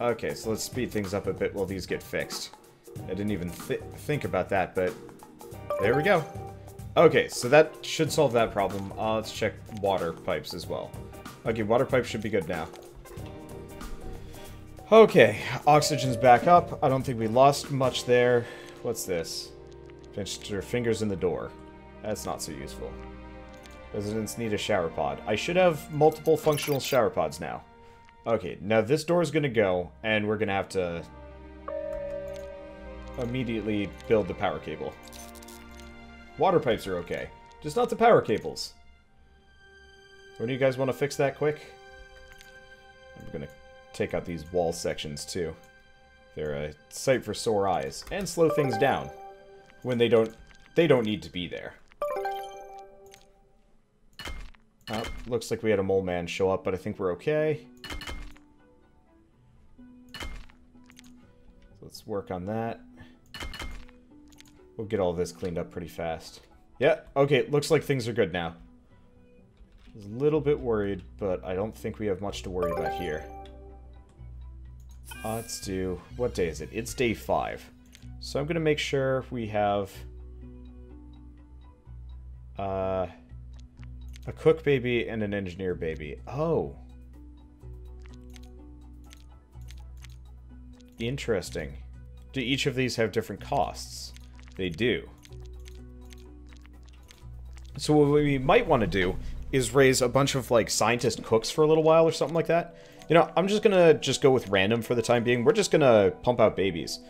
Okay, so let's speed things up a bit while these get fixed. I didn't even think about that, but there we go. Okay, so that should solve that problem. Let's check water pipes as well. Okay, water pipes should be good now. Okay, oxygen's back up. I don't think we lost much there. What's this? Pinched her fingers in the door. That's not so useful. Residents need a shower pod. I should have multiple functional shower pods now. Okay, now this door is going to go, and we're going to have to immediately build the power cable. Water pipes are okay, just not the power cables. When do you guys want to fix that quick? I'm going to take out these wall sections too. They're a sight for sore eyes, and slow things down when they don't need to be there. Looks like we had a mole man show up, but I think we're okay. Let's work on that. We'll get all this cleaned up pretty fast. Yeah, okay, looks like things are good now. I was a little bit worried, but I don't think we have much to worry about here. Let's do... what day is it? It's day 5. So I'm going to make sure we have... a cook baby and an engineer baby. Oh. Interesting. Do each of these have different costs? They do. So what we might want to do is raise a bunch of, like, scientist cooks for a little while or something like that. You know, I'm just gonna go with random for the time being. We're just gonna pump out babies.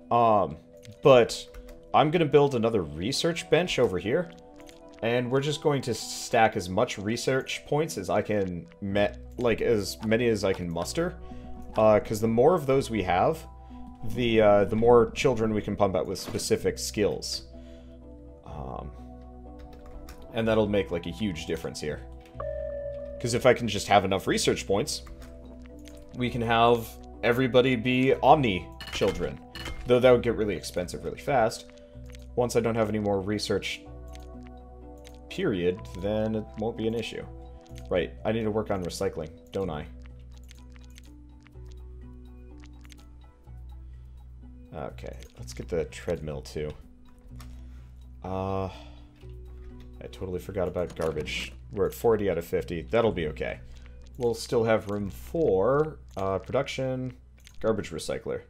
But I'm gonna build another research bench over here. And we're just going to stack as much research points as I can as many as I can muster. Because the more of those we have, the more children we can pump out with specific skills. And that'll make, like, a huge difference here. Because if I can just have enough research points, we can have everybody be Omni children. Though that would get really expensive really fast. Once I don't have any more research, period, then it won't be an issue. Right, I need to work on recycling, don't I? Okay, let's get the treadmill too. I totally forgot about garbage. We're at 40 out of 50. That'll be okay. We'll still have room for production. Garbage recycler.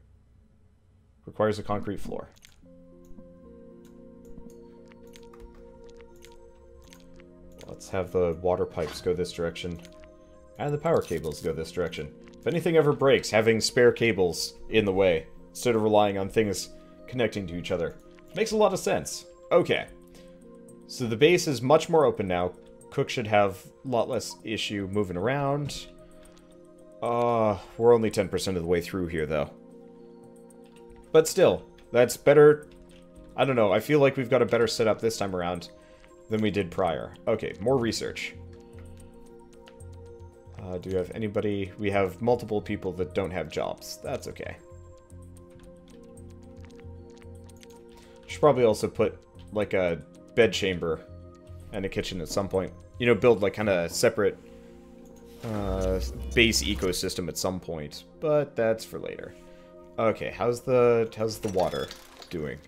Requires a concrete floor. Let's have the water pipes go this direction. And the power cables go this direction. If anything ever breaks, having spare cables in the way, instead of relying on things connecting to each other, makes a lot of sense. Okay. So the base is much more open now. Cook should have a lot less issue moving around. We're only 10% of the way through here, though. But still, that's better. I don't know, I feel like we've got a better setup this time around than we did prior. Okay, more research. Do we have anybody? We have multiple people that don't have jobs. That's okay. Should probably also put, like, a bed chamber and a kitchen at some point. You know, build, like, kind of separate base ecosystem at some point. But that's for later. Okay, how's the water doing?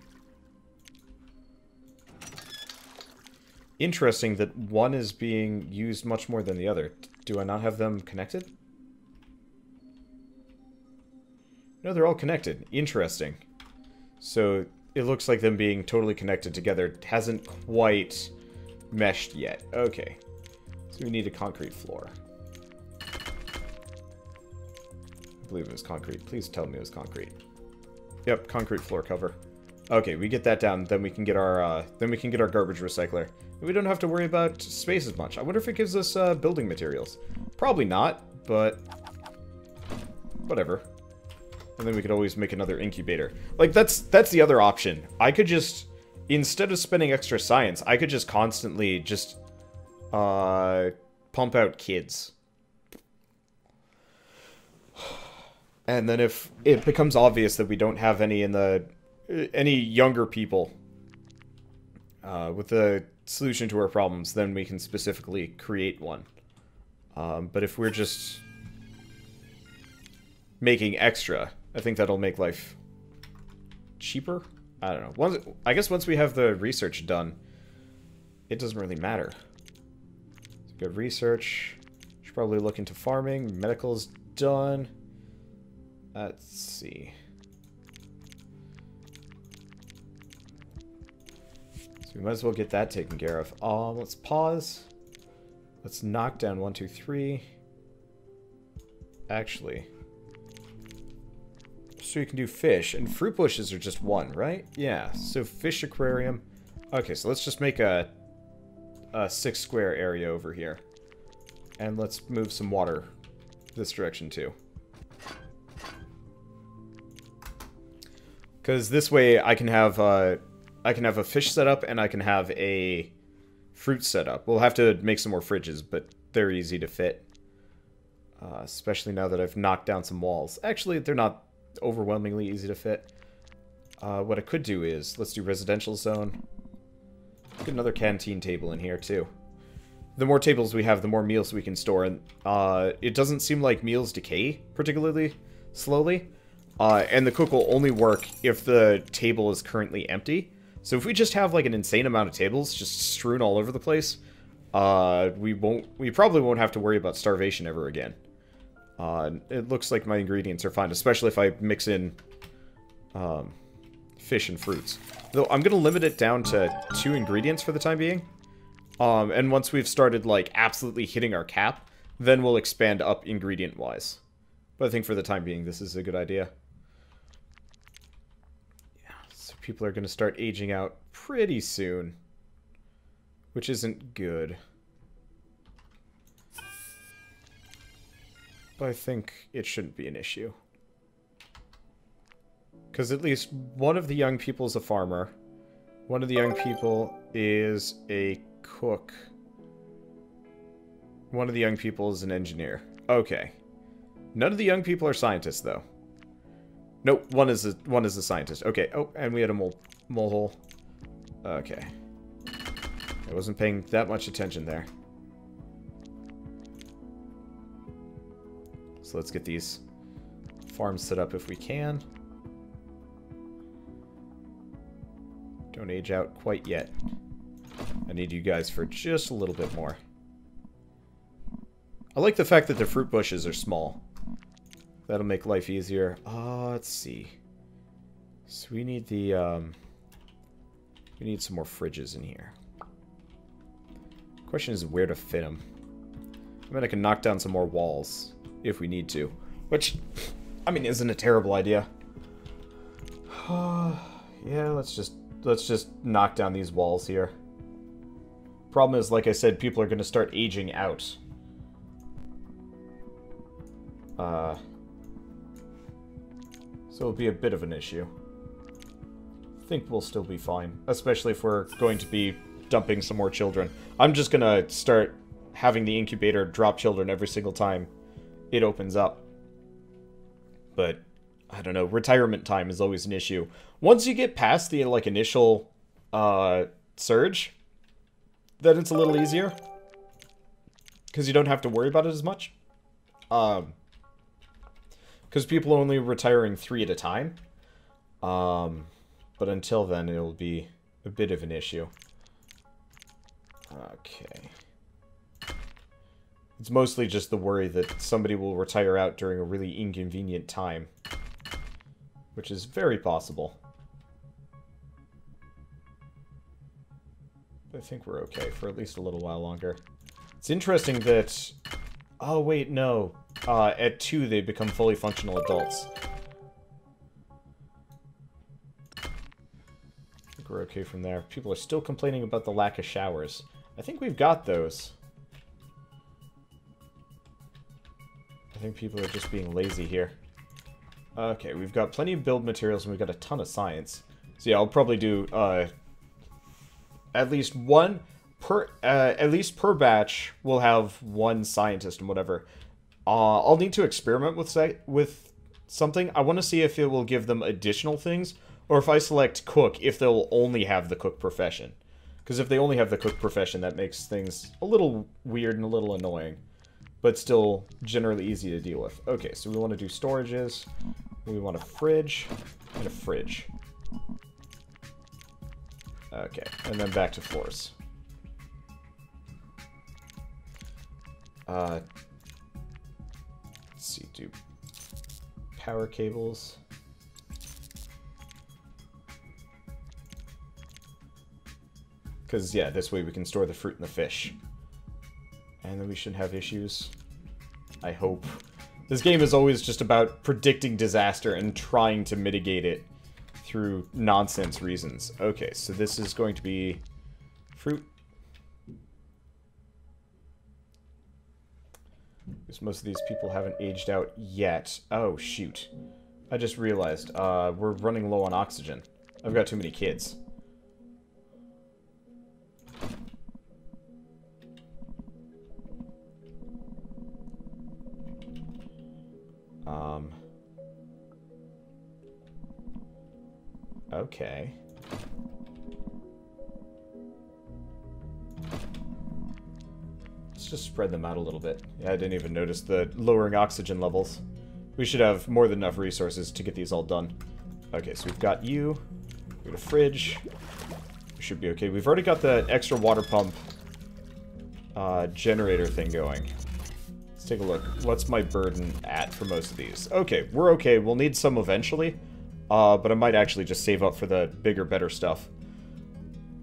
Interesting that one is being used much more than the other. Do I not have them connected? No, they're all connected. Interesting. So it looks like them being totally connected together hasn't quite meshed yet. Okay. So we need a concrete floor. I believe it was concrete. Please tell me it was concrete. Yep, concrete floor cover. Okay, we get that down, then we can get our garbage recycler. We don't have to worry about space as much. I wonder if it gives us building materials. Probably not, but whatever. And then we could always make another incubator. Like, that's the other option. I could just, instead of spending extra science, I could just constantly just pump out kids. And then if it becomes obvious that we don't have any any younger people with the solution to our problems, then we can specifically create one. But if we're just making extra. I think that'll make life cheaper? I don't know. I guess once we have the research done, it doesn't really matter. So good research. Should probably look into farming. Medical's done. Let's see. So we might as well get that taken care of. Let's pause. Let's knock down 1, 2, 3. Actually. So you can do fish. And fruit bushes are just 1, right? Yeah. So fish aquarium. Okay, so let's just make a 6 square area over here. And let's move some water this direction too. Because this way I can have a fish setup and I can have a fruit setup. We'll have to make some more fridges, but they're easy to fit. Especially now that I've knocked down some walls. Actually, they're not overwhelmingly easy to fit. What I could do is, let's do residential zone. Get another canteen table in here too. The more tables we have, the more meals we can store. And it doesn't seem like meals decay particularly slowly. And the cook will only work if the table is currently empty. So if we just have like an insane amount of tables just strewn all over the place, we probably won't have to worry about starvation ever again. It looks like my ingredients are fine, especially if I mix in fish and fruits. Though I'm gonna limit it down to 2 ingredients for the time being. And once we've started like absolutely hitting our cap, then we'll expand up ingredient wise. But I think for the time being, this is a good idea. Yeah, so people are going to start aging out pretty soon, which isn't good. But I think it shouldn't be an issue. Because at least one of the young people is a farmer. One of the young people is a cook. One of the young people is an engineer. Okay. None of the young people are scientists, though. Nope, one is a scientist. Okay. Oh, and we had a mole hole. Okay. I wasn't paying that much attention there. So let's get these farms set up if we can. Don't age out quite yet. I need you guys for just a little bit more. I like the fact that the fruit bushes are small. That'll make life easier. Let's see. So we need the, we need some more fridges in here. Question is where to fit them. I mean, I can knock down some more walls if we need to. Which, I mean, isn't a terrible idea. Yeah, let's just knock down these walls here. Problem is, like I said, people are going to start aging out. So it'll be a bit of an issue. I think we'll still be fine, especially if we're going to be dumping some more children. I'm just gonna start having the incubator drop children every single time it opens up. But, I don't know, retirement time is always an issue. Once you get past the, like, initial, surge, then it's a little easier. Because you don't have to worry about it as much. Because people are only retiring 3 at a time. But until then, it'll be a bit of an issue. Okay. It's mostly just the worry that somebody will retire out during a really inconvenient time. Which is very possible. I think we're okay for at least a little while longer. It's interesting that... Oh, wait, no. At 2, they become fully functional adults. I think we're okay from there. People are still complaining about the lack of showers. I think we've got those. I think people are just being lazy here. Okay, we've got plenty of build materials and we've got a ton of science. So yeah, I'll probably do at least one per at least per batch. We'll have one scientist and whatever. I'll need to experiment with something. I want to see if it will give them additional things, or if I select cook, if they'll only have the cook profession. Because if they only have the cook profession, that makes things a little weird and a little annoying. but still generally easy to deal with. Okay, so we want to do storages. We want a fridge and a fridge. Okay, and then back to floors. Let's see, do power cables. Because, yeah, this way we can store the fruit and the fish. And then we shouldn't have issues. I hope. This game is always just about predicting disaster and trying to mitigate it through nonsense reasons. Okay, so this is going to be fruit. Because most of these people haven't aged out yet. Oh, shoot. I just realized, we're running low on oxygen. I've got too many kids. Okay. Let's just spread them out a little bit. Yeah, I didn't even notice the lowering oxygen levels. We should have more than enough resources to get these all done. Okay, so we've got you. We got a fridge. We should be okay. We've already got the extra water pump generator thing going. Let's take a look. What's my burden at for most of these? Okay, we're okay. We'll need some eventually. But I might actually just save up for the bigger, better stuff.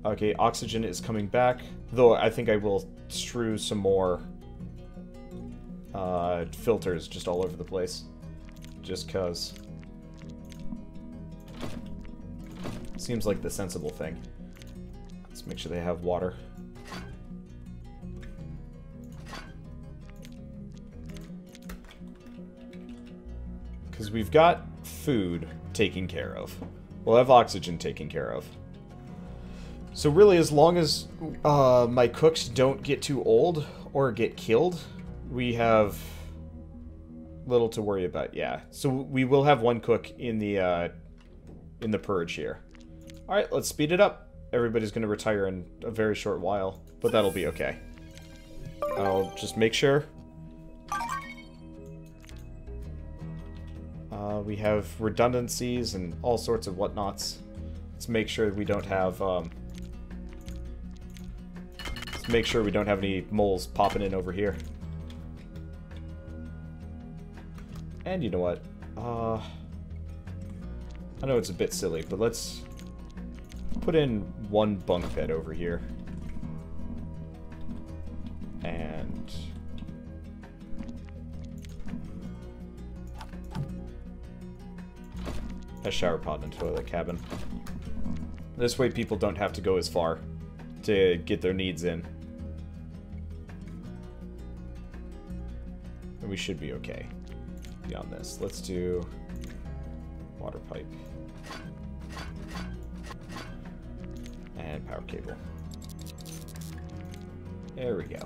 Okay, oxygen is coming back. Though I think I will strew some more filters just all over the place. Just cause. Seems like the sensible thing. Let's make sure they have water. Because we've got food taken care of. We'll have oxygen taken care of. So really, as long as my cooks don't get too old or get killed, we have little to worry about. Yeah. So we will have one cook in the purge here. All right, let's speed it up. Everybody's going to retire in a very short while, but that'll be okay. I'll just make sure. We have redundancies and all sorts of whatnots. Let's make sure we don't have, let's make sure we don't have any moles popping in over here. And you know what? I know it's a bit silly, but let's put in one bunk bed over here. And a shower pod and toilet cabin. This way people don't have to go as far to get their needs in. And we should be okay beyond this. Let's do water pipe. And power cable. There we go.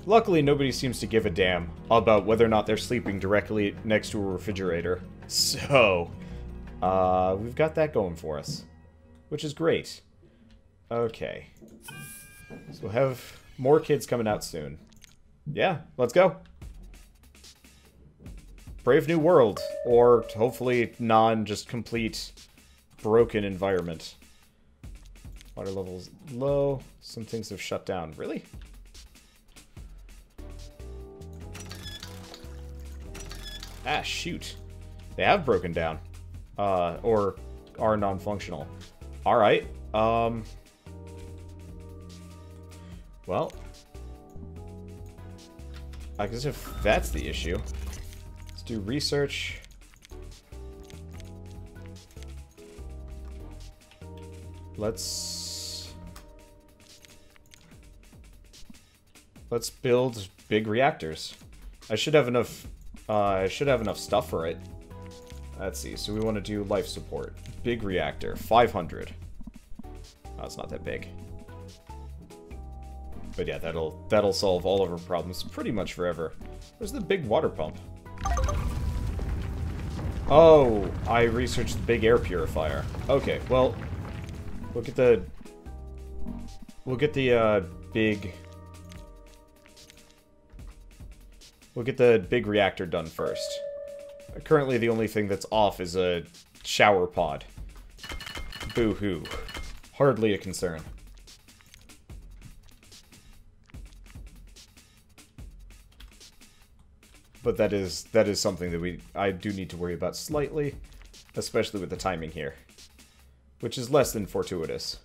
Luckily, nobody seems to give a damn about whether or not they're sleeping directly next to a refrigerator. So, we've got that going for us, which is great. Okay. So we'll have more kids coming out soon. Yeah, let's go. Brave New World, or hopefully just complete broken environment. Water levels low. Some things have shut down. Really? Ah, shoot. They have broken down. Or are non-functional. Alright. Well. I guess if that's the issue. Let's do research. Let's build big reactors. I should have enough stuff for it. Let's see. So we want to do life support. Big reactor, 500. Oh, it's not that big. But yeah, that'll solve all of our problems pretty much forever. Where's the big water pump? Oh, I researched the big air purifier. Okay, well, we'll get the big We'll get the big reactor done first. Currently, the only thing that's off is a shower pod. Boo-hoo. Hardly a concern. But that is something that I do need to worry about slightly, especially with the timing here, which is less than fortuitous.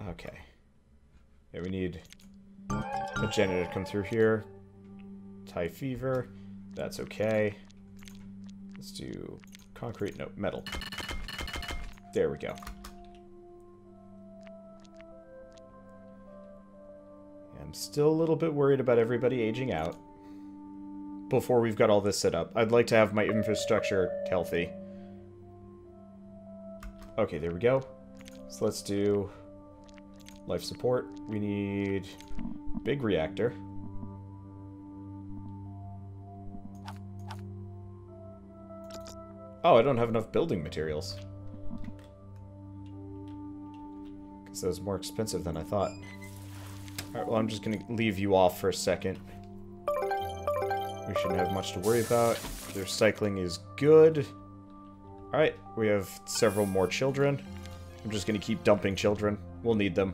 Okay. Yeah, we need a janitor to come through here. High fever. That's okay. Let's do concrete. No, metal. There we go. I'm still a little bit worried about everybody aging out before we've got all this set up. I'd like to have my infrastructure healthy. Okay, there we go. So let's do life support. We need big reactor. Oh, I don't have enough building materials. Because that was more expensive than I thought. Alright, well, I'm just going to leave you off for a second. We shouldn't have much to worry about. The recycling is good. Alright, we have several more children. I'm just going to keep dumping children. We'll need them.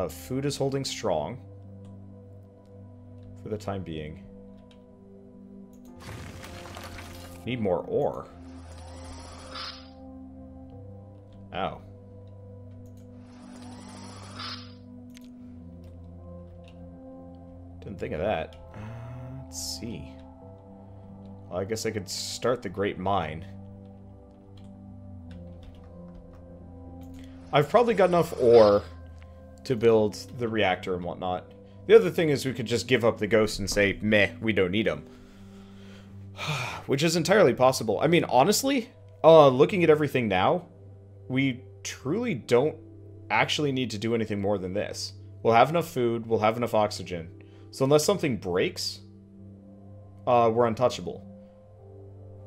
Food is holding strong. For the time being. Need more ore. Ow. Didn't think of that. Let's see. Well, I guess I could start the Great Mine. I've probably got enough ore to build the reactor and whatnot. The other thing is we could just give up the ghost and say, meh, we don't need them. Which is entirely possible. I mean, honestly, looking at everything now, we truly don't actually need to do anything more than this. We'll have enough food, we'll have enough oxygen. So unless something breaks, we're untouchable.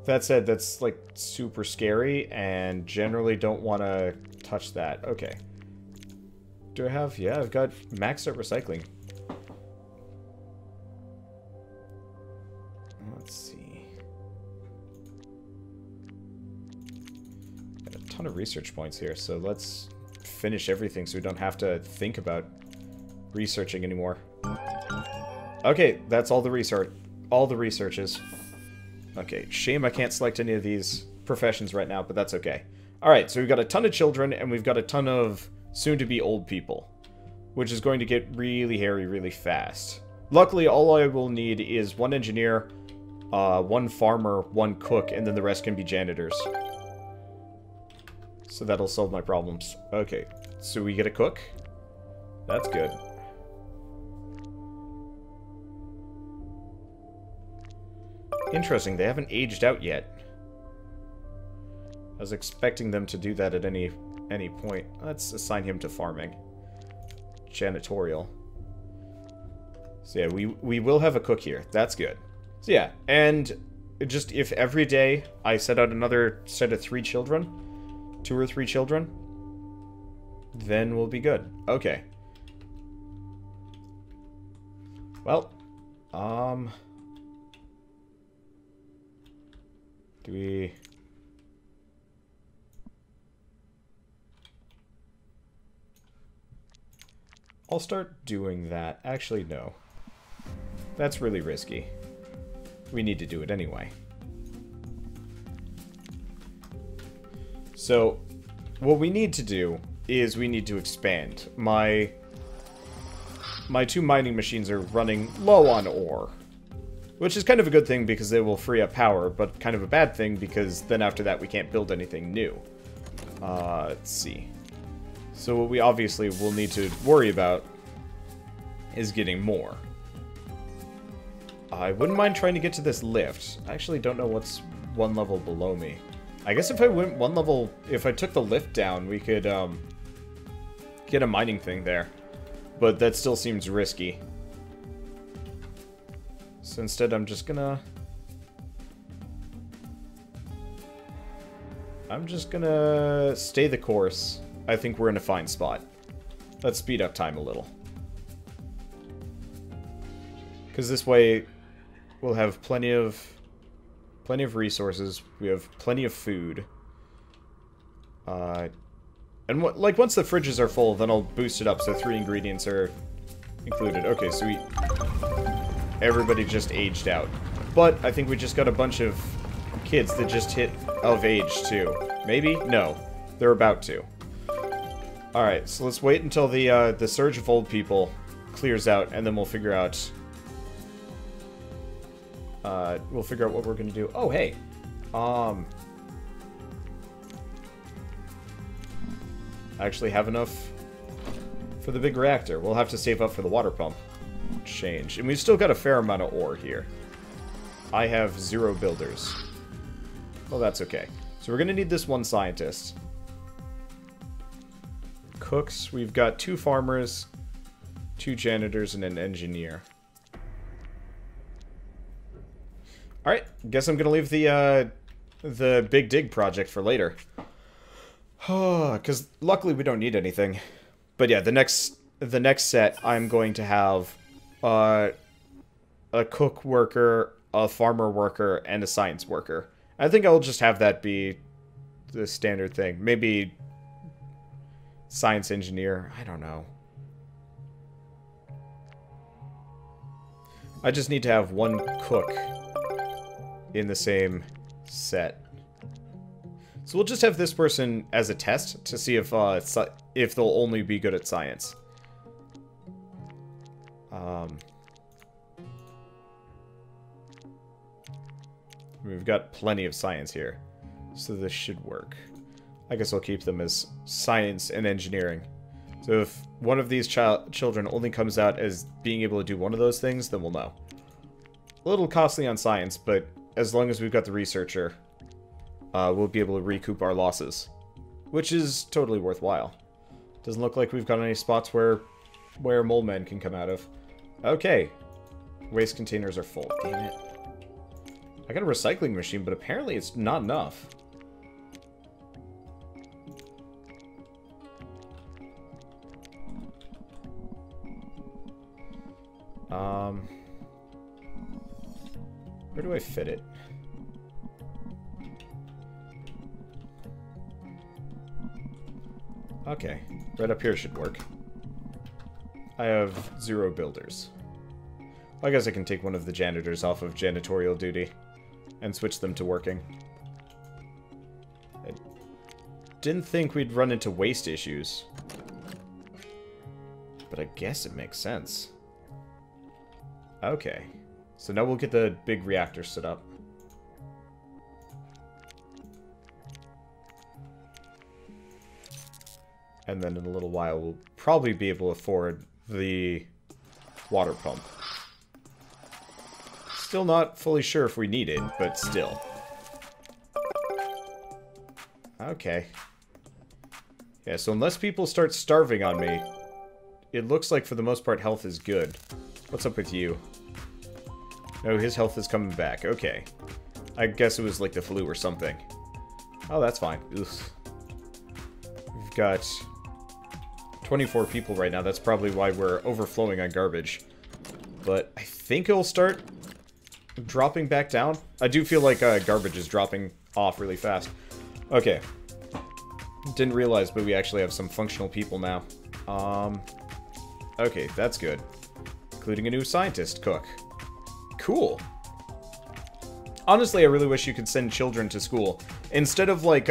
That said, that's, like, super scary, and generally don't want to touch that. Okay. Do I have... Yeah, I've got maxed out recycling. Let's see. Got a ton of research points here, so let's finish everything so we don't have to think about researching anymore. Okay, that's all the research. All the researches. Okay, shame I can't select any of these professions right now, but that's okay. Alright, so we've got a ton of children, and we've got a ton of soon-to-be old people, which is going to get really hairy really fast. Luckily, all I will need is one engineer, one farmer, one cook, and then the rest can be janitors. So that'll solve my problems. Okay, so we get a cook. That's good. Interesting, they haven't aged out yet. I was expecting them to do that at any point. Let's assign him to farming. Janitorial. So yeah, we will have a cook here. That's good. So yeah, and just if every day I set out another set of 3 children, 2 or 3 children, then we'll be good. Okay. Well, do we... I'll start doing that. Actually, no. That's really risky. We need to do it anyway. So, what we need to do is we need to expand. My 2 mining machines are running low on ore. Which is kind of a good thing because they will free up power, but kind of a bad thing because then after that we can't build anything new. Let's see. So what we obviously will need to worry about is getting more. I wouldn't mind trying to get to this lift. I actually don't know what's 1 level below me. I guess if I went 1 level, if I took the lift down, we could get a mining thing there. But that still seems risky. So instead I'm just gonna stay the course. I think we're in a fine spot. Let's speed up time a little. Because this way, we'll have plenty of resources. We have plenty of food. And like once the fridges are full, then I'll boost it up so 3 ingredients are included. Okay, sweet. Everybody just aged out. But I think we just got a bunch of kids that just hit of age too. Maybe? No. They're about to. Alright, so let's wait until the surge of old people clears out, and then we'll figure out what we're gonna do. Oh, hey. I actually have enough for the big reactor. We'll have to save up for the water pump change. And we've still got a fair amount of ore here. I have 0 builders. Well, that's okay. So we're gonna need this 1 scientist. Cooks, we've got 2 farmers, 2 janitors, and an engineer. Alright, guess I'm gonna leave the big dig project for later. Because luckily we don't need anything. But yeah, the next set I'm going to have a cook worker, a farmer worker, and a science worker. I think I'll just have that be the standard thing. Maybe science engineer. I don't know. I just need to have 1 cook in the same set. So we'll just have this person as a test to see if they'll only be good at science. We've got plenty of science here, so this should work. I guess I'll keep them as science and engineering. So if one of these children only comes out as being able to do one of those things, then we'll know. A little costly on science, but as long as we've got the researcher, we'll be able to recoup our losses, which is totally worthwhile. Doesn't look like we've got any spots where mole men can come out of. Okay. Waste containers are full. Damn it. I got a recycling machine, but apparently it's not enough. Where do I fit it? Okay, right up here should work. I have 0 builders. I guess I can take one of the janitors off of janitorial duty and switch them to working. I didn't think we'd run into waste issues, but I guess it makes sense. Okay, so now we'll get the big reactor set up. And then in a little while, we'll probably be able to afford the water pump. Still not fully sure if we need it, but still. Okay. Yeah, so unless people start starving on me, it looks like for the most part health is good. What's up with you? No, his health is coming back. Okay. I guess it was like the flu or something. Oh, that's fine. Ugh. We've got 24 people right now. That's probably why we're overflowing on garbage. But I think it'll start dropping back down. I do feel like garbage is dropping off really fast. Okay. Didn't realize, but we actually have some functional people now. Okay, that's good. Including a new scientist cook. Cool. Honestly, I really wish you could send children to school. Instead of, like,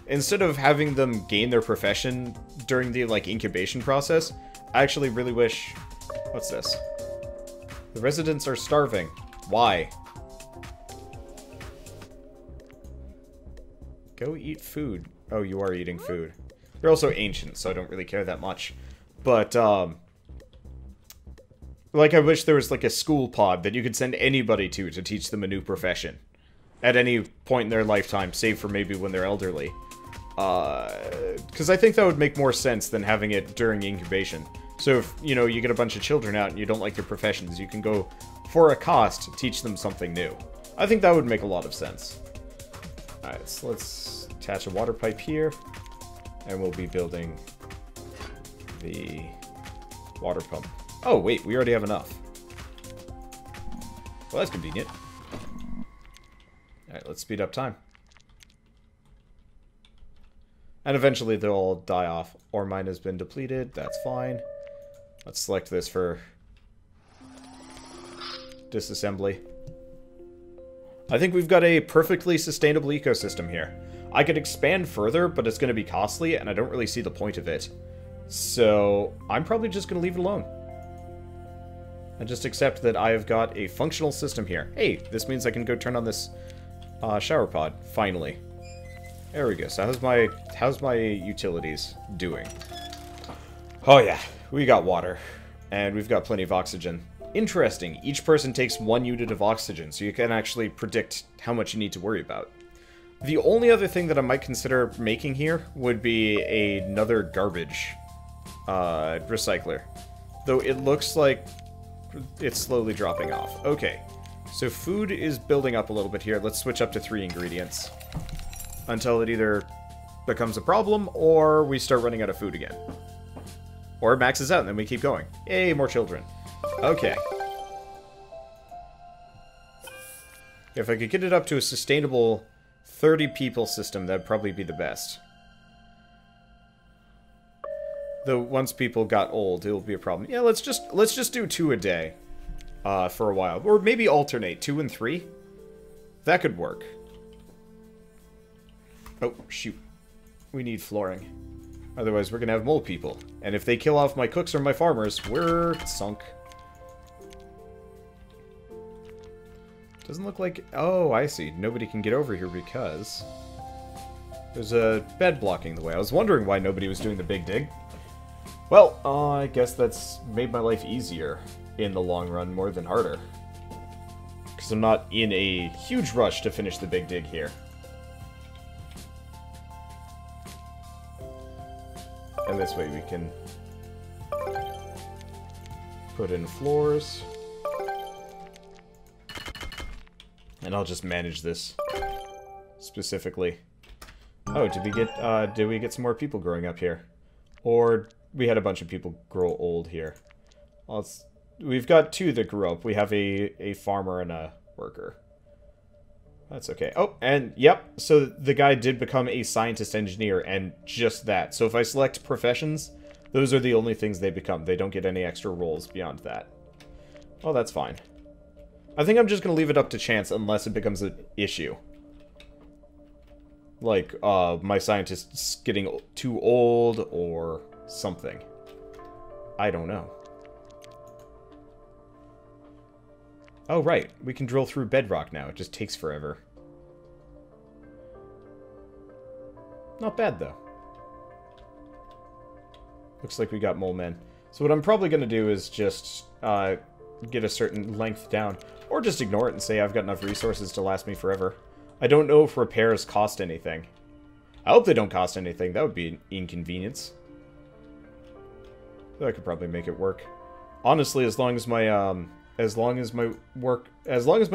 instead of having them gain their profession during the, like, incubation process, I actually really wish... What's this? The residents are starving. Why? Go eat food. Oh, you are eating food. You're also ancient, so I don't really care that much. But, like, I wish there was, like, a school pod that you could send anybody to teach them a new profession. At any point in their lifetime, save for maybe when they're elderly. Because I think that would make more sense than having it during incubation. So if, you know, you get a bunch of children out and you don't like their professions, you can go, for a cost, teach them something new. I think that would make a lot of sense. Alright, so let's attach a water pipe here. And we'll be building the water pump. Oh, wait, we already have enough. Well, that's convenient. Alright, let's speed up time. And eventually they'll all die off. Ore mine has been depleted. That's fine. Let's select this for disassembly. I think we've got a perfectly sustainable ecosystem here. I could expand further, but it's going to be costly, and I don't really see the point of it. So I'm probably just going to leave it alone. And just accept that I've got a functional system here. Hey, this means I can go turn on this shower pod, finally. There we go. So how's my utilities doing? Oh yeah, we got water. And we've got plenty of oxygen. Interesting. Each person takes 1 unit of oxygen, so you can actually predict how much you need to worry about. The only other thing that I might consider making here would be another garbage recycler. Though it looks like it's slowly dropping off. Okay, so food is building up a little bit here. Let's switch up to 3 ingredients. Until it either becomes a problem, or we start running out of food again. Or it maxes out and then we keep going. Yay, more children. Okay. If I could get it up to a sustainable 30 people system, that'd probably be the best. Though once people got old, it'll be a problem. Yeah, let's just do 2 a day for a while. Or maybe alternate 2 and 3. That could work. Oh, shoot. We need flooring. Otherwise, we're gonna have mole people. And if they kill off my cooks or my farmers, we're sunk. Doesn't look like... Oh, I see. Nobody can get over here because there's a bed blocking the way. I was wondering why nobody was doing the big dig. Well, I guess that's made my life easier in the long run more than harder. Because I'm not in a huge rush to finish the big dig here. And this way we can put in floors. And I'll just manage this specifically. Oh, did we get some more people growing up here? Or we had a bunch of people grow old here. Well, we've got 2 that grew up. We have a farmer and a worker. That's okay. Oh, and yep, so the guy did become a scientist engineer, and just that. So if I select professions, those are the only things they become. They don't get any extra roles beyond that. Oh, that's fine. I think I'm just going to leave it up to chance unless it becomes an issue. Like, my scientist's getting too old or something. I don't know. Oh, right. We can drill through bedrock now. It just takes forever. Not bad, though. Looks like we got mole men. So what I'm probably going to do is just get a certain length down. Or just ignore it and say I've got enough resources to last me forever. I don't know if repairs cost anything. I hope they don't cost anything. That would be an inconvenience. Though I could probably make it work. Honestly, as long as my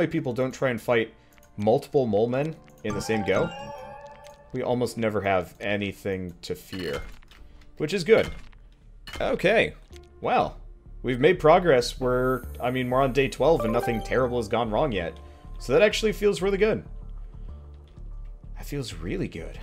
people don't try and fight multiple mole men in the same go, we almost never have anything to fear. Which is good. Okay. Well, we've made progress. We're on day 12 and nothing terrible has gone wrong yet. So that actually feels really good. That feels really good.